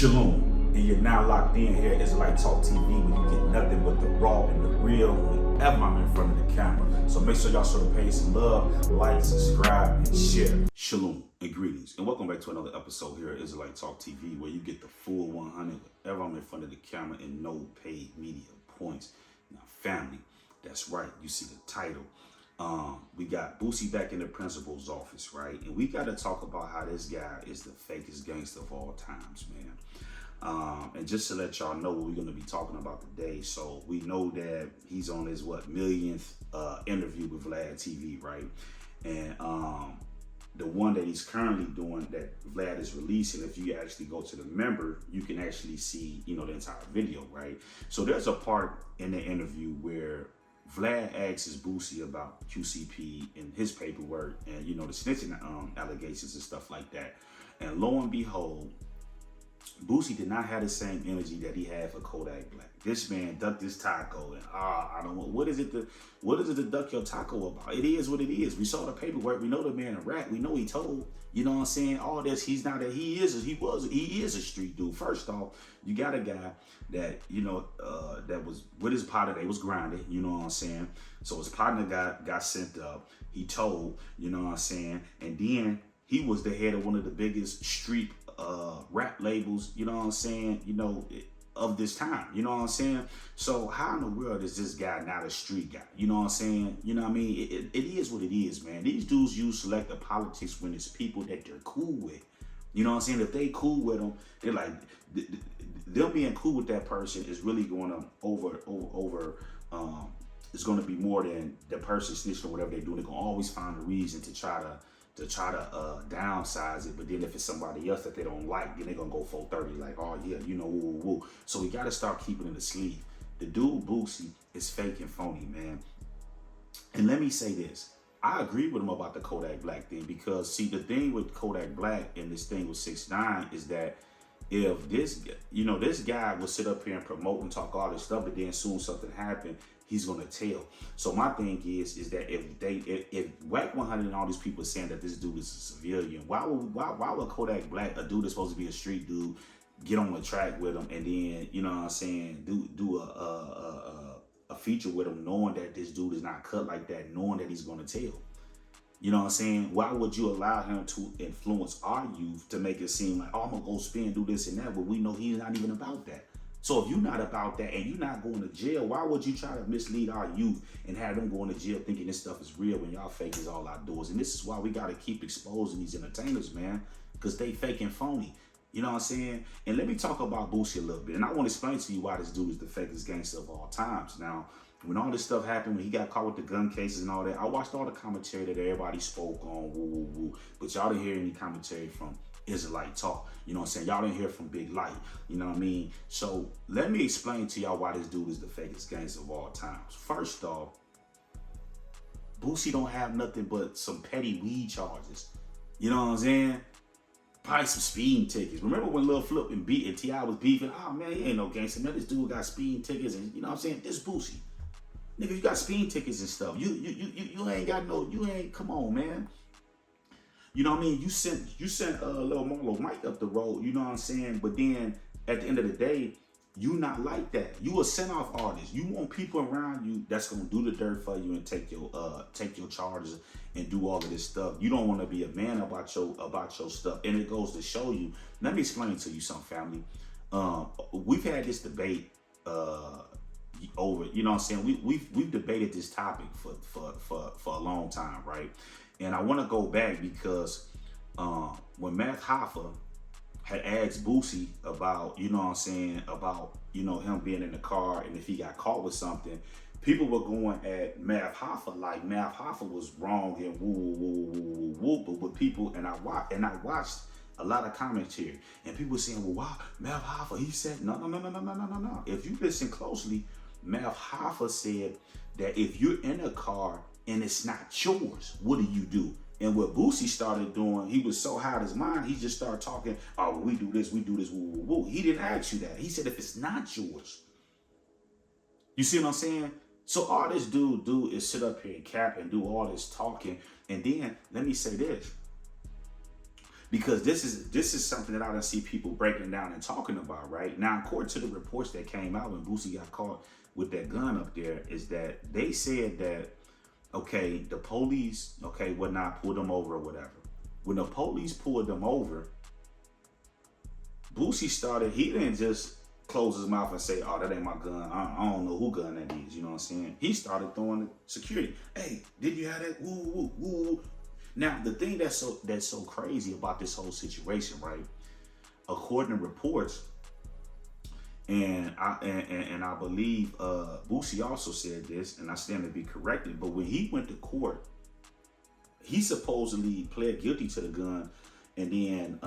Shalom, and you're now locked in here at Israelite Talk TV, where you get nothing but the raw and the real whenever I'm in front of the camera. So make sure y'all show the page some love, like, subscribe, and share. Shalom and greetings, and welcome back to another episode here at Israelite Talk TV, where you get the full 100 whenever I'm in front of the camera and no paid media points. Now, family, that's right. You see the title. We got Boosie back in the principal's office, right? And we got to talk about how this guy is the fakest gangster of all times, man. And just to let y'all know what we're going to be talking about today. So we know that he's on his, millionth interview with Vlad TV, right? And the one that he's currently doing that Vlad is releasing, if you actually go to the member, you can actually see, the entire video, right? So there's a part in the interview where Vlad asks Boosie about QCP and his paperwork and, the snitching allegations and stuff like that. And lo and behold, Boosie did not have the same energy that he had for Kodak Black. This man ducked his taco and, I don't know, what is it to duck your taco about? It is what it is. We saw the paperwork. We know the man a rat. We know he told, all this. He is a street dude. First off, you got a guy that, that was with his partner. They was grinding, So his partner got sent up. He told, and then he was the head of one of the biggest street rap labels, of this time, So how in the world is this guy not a street guy? It is what it is, man. These dudes use selective politics when it's people that they're cool with. If they cool with them, they're like, them being cool with that person is really going to it's going to be more than the person snitching or whatever they do. They're going to always find a reason to try to downsize it. But then if it's somebody else that they don't like, then they're gonna go 430 like, oh yeah, woo. So we gotta start keeping it a sleeve. The dude Boosie is fake and phony, man. And let me say this, I agree with him about the Kodak Black thing, because see, the thing with Kodak Black and this thing with 6ix9ine is that if this guy will sit up here and promote and talk all this stuff, but then soon something happened, he's gonna tell. So my thing is that if Whack 100 and all these people are saying that this dude is a civilian, why would Kodak Black, a dude that's supposed to be a street dude, get on the track with him and then do a feature with him, knowing that this dude is not cut like that, knowing that he's gonna tell? Why would you allow him to influence our youth to make it seem like, oh, I'm gonna go spin, do this and that, but we know he's not even about that. So if you're not about that and you're not going to jail, why would you try to mislead our youth and have them going to jail thinking this stuff is real when y'all fake is all outdoors? And this is why we got to keep exposing these entertainers, man, because they fake and phony. And let me talk about Boosie a little bit. And I want to explain to you why this dude is the fakest gangster of all times. Now, when all this stuff happened, when he got caught with the gun cases and all that, I watched all the commentary that everybody spoke on, woo. But y'all didn't hear any commentary from Israelite Talk. Y'all didn't hear from Big Light. So let me explain to y'all why this dude is the fakest gangster of all times. First off, Boosie don't have nothing but some petty weed charges. Probably some speeding tickets. Remember when Lil Flip and T.I. was beefing? Oh man, he ain't no gangster, man. This dude got speeding tickets, and this Boosie. Nigga, you got speeding tickets and stuff. You ain't got no, come on, man. You sent Lil Marlo Mike up the road, But then at the end of the day, you not like that. You a send-off artist. You want people around you that's gonna do the dirt for you and take your charges and do all of this stuff. You don't want to be a man about your stuff. And it goes to show you. Let me explain to you something, family. We've had this debate over, we've debated this topic for a long time, right? And I want to go back because when Matt Hoffa had asked Boosie about, about him being in the car and if he got caught with something, people were going at Matt Hoffa like Matt Hoffa was wrong and woo. But with people, and I watched a lot of commentary, and people saying, well, wow, Matt Hoffa, he said, no. If you listen closely, Matt Hoffa said that if you're in a car and it's not yours, what do? And what Boosie started doing, he was so high out of his mind, he just started talking, oh, well, we do this, woo. He didn't ask you that. He said, if it's not yours. You see what I'm saying? So all this dude do is sit up here and cap and do all this talking. And then, let me say this. Because this is something that I don't see people breaking down and talking about right now. According to the reports that came out when Boosie got caught with that gun up there, is that they said that, okay, the police, okay, would not pull them over or whatever. When the police pulled them over, Boosie started, he didn't just close his mouth and say, oh, that ain't my gun. I don't know who gun that is, you know what I'm saying? He started throwing security. Hey, did you have that? Woo, woo, woo. Now, the thing that's so crazy about this whole situation, right? According to reports, and I believe Boosie also said this, and I stand to be corrected, but when he went to court, he supposedly pled guilty to the gun, and then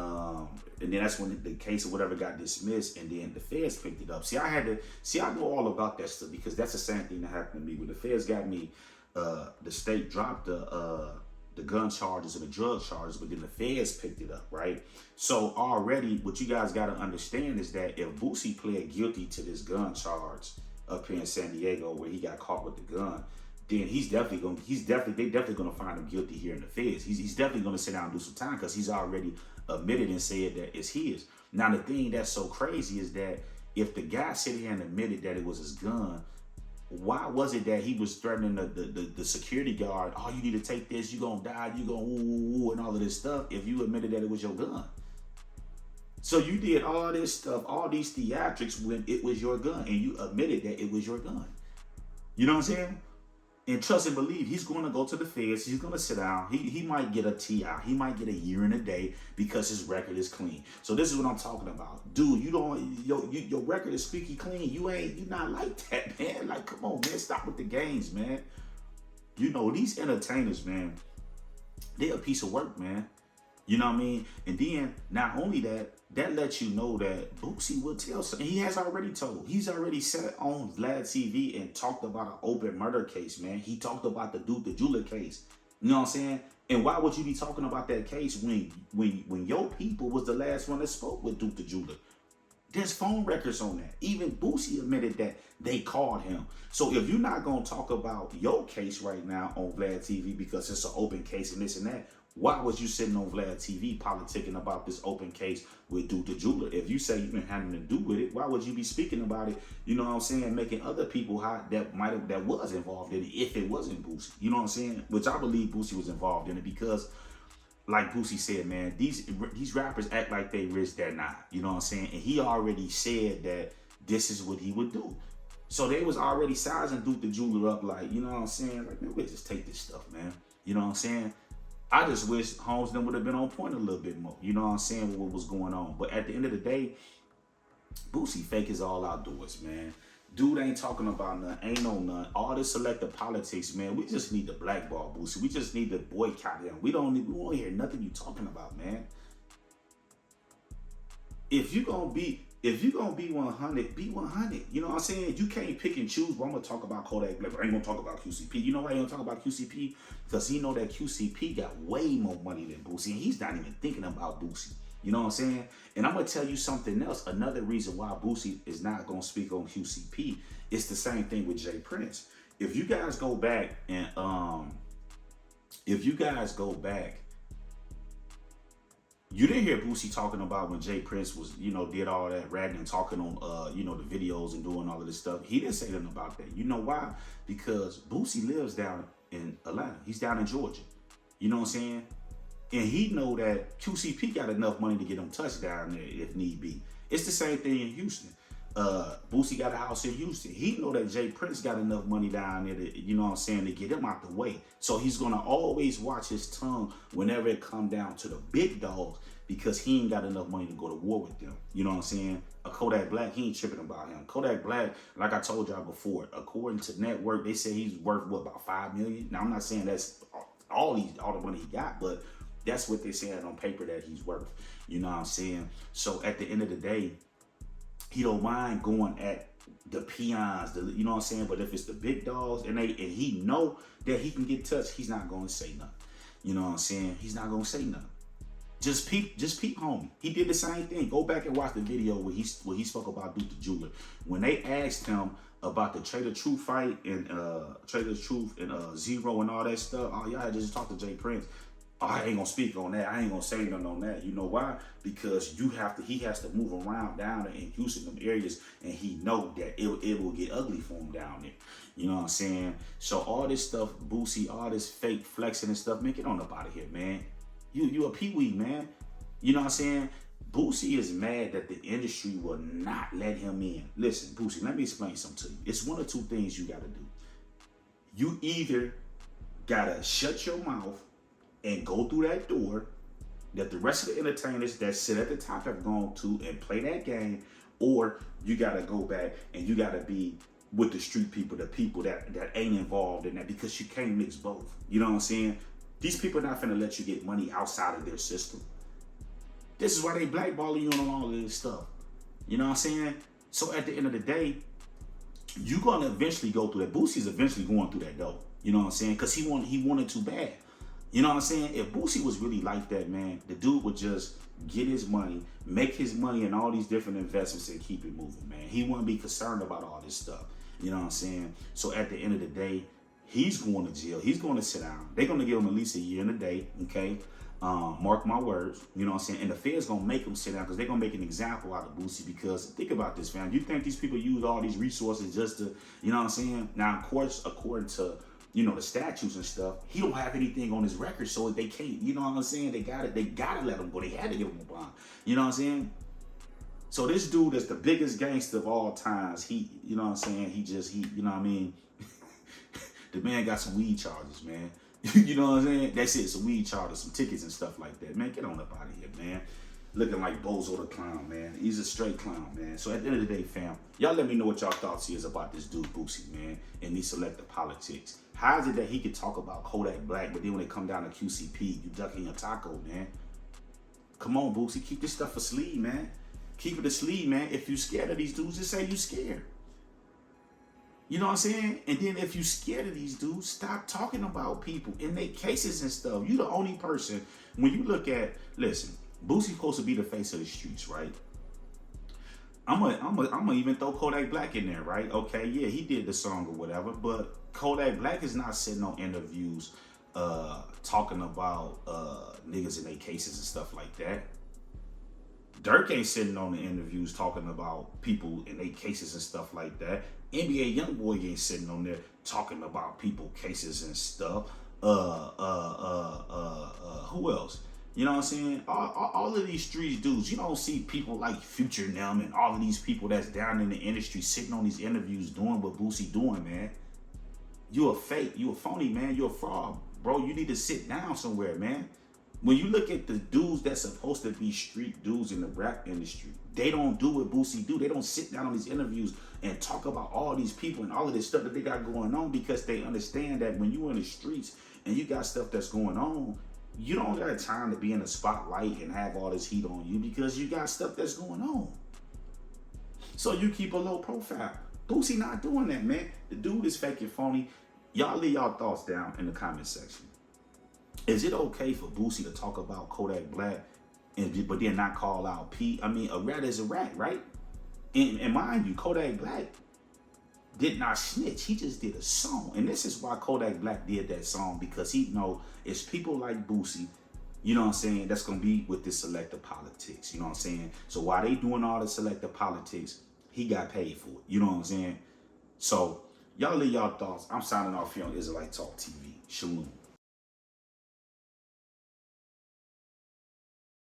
that's when the case or whatever got dismissed, and then the feds picked it up. I know all about that stuff, because that's the same thing that happened to me. When the feds got me, the state dropped the gun charges and the drug charges, but then the feds picked it up, right? So already, what you guys got to understand is that if Boosie pled guilty to this gun charge up here in San Diego, where he got caught with the gun, then they definitely gonna find him guilty here in the feds. He's definitely gonna sit down and do some time, because he's already admitted and said that it's his. Now, the thing that's so crazy is that if the guy sit here and admitted that it was his gun, why was it that he was threatening the security guard? Oh, you need to take this, you gonna die, you gonna woo, and all of this stuff, if you admitted that it was your gun? So you did all this stuff, all these theatrics, when it was your gun, and you admitted that it was your gun. You know what I'm saying? And trust and believe, he's going to go to the feds. He's going to sit down. He might get a TI. He might get a year and a day, because his record is clean. So this is what I'm talking about. Dude, your record is squeaky clean. You not like that, man. Like, come on, man. Stop with the games, man. You know, these entertainers, man, they're a piece of work, man. You know what I mean? And then, not only that, that lets you know that Boosie will tell something. He has already told. He's already sat on Vlad TV and talked about an open murder case, man. He talked about the Duke the Jeweler case. You know what I'm saying? And why would you be talking about that case when your people was the last one that spoke with Duke the Jeweler? There's phone records on that. Even Boosie admitted that they called him. So if you're not going to talk about your case right now on Vlad TV because it's an open case and this and that, why was you sitting on Vlad TV politicking about this open case with Duke the Jeweler? If you say you didn't have nothing to do with it, why would you be speaking about it? You know what I'm saying? Making other people hot that was involved in it, if it wasn't Boosie. You know what I'm saying? Which I believe Boosie was involved in it, because, like Boosie said, man, these rappers act like they rich, they're not. You know what I'm saying? And he already said that this is what he would do. So they was already sizing Duke the Jeweler up, like, you know what I'm saying? Like, man, we'll just take this stuff, man. You know what I'm saying? I just wish Holmes then would have been on point a little bit more. You know what I'm saying? With what was going on. But at the end of the day, Boosie fake is all outdoors, man. Dude ain't talking about nothing. Ain't no none. All this selective politics, man. We just need to blackball Boosie. We just need to boycott him. We won't hear nothing you talking about, man. If you gonna be 100, be 100. You know what I'm saying? You can't pick and choose. Well, I'm gonna talk about Kodak Black, but I ain't gonna talk about QCP. You know why I ain't gonna talk about QCP? Because he know that QCP got way more money than Boosie, and he's not even thinking about Boosie. You know what I'm saying? And I'm gonna tell you something else. Another reason why Boosie is not gonna speak on QCP, it's the same thing with Jay Prince. If you guys go back and you didn't hear Boosie talking about when Jay Prince was, did all that ratting and talking on, the videos and doing all of this stuff. He didn't say nothing about that. You know why? Because Boosie lives down in Atlanta. He's down in Georgia. You know what I'm saying? And he know that QCP got enough money to get him touchdown there if need be. It's the same thing in Houston. Boosie got a house in Houston. He know that Jay Prince got enough money down there to, to get him out the way. So he's going to always watch his tongue whenever it come down to the big dogs, because he ain't got enough money to go to war with them. You know what I'm saying? A Kodak Black, he ain't tripping about him. Kodak Black, like I told y'all before, according to Network, they say he's worth, about $5 million? Now, I'm not saying that's all the money he got, but that's what they're saying on paper that he's worth. You know what I'm saying? So at the end of the day, he don't mind going at the peons, you know what I'm saying? But if it's the big dogs and he know that he can get touched, he's not going to say nothing. You know what I'm saying? He's not going to say nothing. Just peep, homie. He did the same thing. Go back and watch the video where he spoke about Duke the Jeweler. When they asked him about the Trader Truth fight and Trader Truth and Zero and all that stuff, oh, y'all had just talked to Jay Prince. I ain't gonna speak on that. I ain't gonna say nothing on that. You know why? Because he has to move around down there in Houston, them areas, and he know that it will get ugly for him down there. You know what I'm saying? So all this stuff, Boosie, all this fake flexing and stuff, man, get on up out of here, man. You a peewee, man. You know what I'm saying? Boosie is mad that the industry will not let him in. Listen, Boosie, let me explain something to you. It's one of two things you gotta do. You either gotta shut your mouth and go through that door that the rest of the entertainers that sit at the top have gone to and play that game, or you gotta go back and you gotta be with the street people, the people that ain't involved in that, because you can't mix both. You know what I'm saying? These people are not finna let you get money outside of their system. This is why they blackballing you on all of this stuff. You know what I'm saying? So at the end of the day, you're gonna eventually go through that. Boosie's eventually going through that though. You know what I'm saying? Because he wanted too bad. You know what I'm saying? If Boosie was really like that, man, the dude would just get his money, make his money in all these different investments and keep it moving, man. He wouldn't be concerned about all this stuff. You know what I'm saying? So at the end of the day, he's going to jail. He's going to sit down. They're going to give him at least a year and a day, okay? Mark my words. You know what I'm saying? And the Fed's going to make him sit down because they're going to make an example out of Boosie, because think about this, fam. You think these people use all these resources just to, you know what I'm saying? Now, of course, according to the statutes and stuff, he don't have anything on his record, so they can't, you know what I'm saying? They gotta let him go. They had to give him a bond. You know what I'm saying? So this dude is the biggest gangster of all times. You know what I'm saying? You know what I mean? The man got some weed charges, man. You know what I'm saying? That's it, some weed charges, some tickets and stuff like that. Man, get on up out of here, man. Looking like Bozo the Clown, man. He's a straight clown, man. So at the end of the day, fam, y'all let me know what y'all thoughts is about this dude, Boosie, man, and these selective politics. How is it that he could talk about Kodak Black, but then when it come down to QCP, you ducking your taco, man? Come on, Boosie, keep this stuff asleep, man. Keep it asleep, man. If you scared of these dudes, just say you scared. You know what I'm saying? And then if you scared of these dudes, stop talking about people in their cases and stuff. You the only person, when you look at, listen, Boosie's supposed to be the face of the streets, right? I'm gonna even throw Kodak Black in there, right? Okay, yeah, he did the song or whatever, but Kodak Black is not sitting on interviews talking about niggas in their cases and stuff like that. Dirk ain't sitting on the interviews talking about people in their cases and stuff like that. NBA Youngboy ain't sitting on there talking about people cases and stuff. Who else? You know what I'm saying? All of these street dudes, you don't see people like Future and them and all of these people that's down in the industry sitting on these interviews doing what Boosie doing, man. You a fake, you a phony, man. You a fraud, bro. You need to sit down somewhere, man. When you look at the dudes that's supposed to be street dudes in the rap industry, they don't do what Boosie do. They don't sit down on these interviews and talk about all these people and all of this stuff that they got going on, because they understand that when you in the streets and you got stuff that's going on, you don't got time to be in the spotlight and have all this heat on you because you got stuff that's going on. So you keep a low profile. Boosie not doing that, man. The dude is fake and phony. Y'all leave y'all thoughts down in the comment section. Is it okay for Boosie to talk about Kodak Black but then not call out P? I mean, a rat is a rat, right? And mind you, Kodak Black did not snitch. He just did a song. And this is why Kodak Black did that song, because he know it's people like Boosie, you know what I'm saying, that's going to be with this selective politics, you know what I'm saying? So while they doing all the selective politics, he got paid for it, you know what I'm saying? So y'all leave y'all thoughts. I'm signing off here on Israelite Talk TV. Shalom.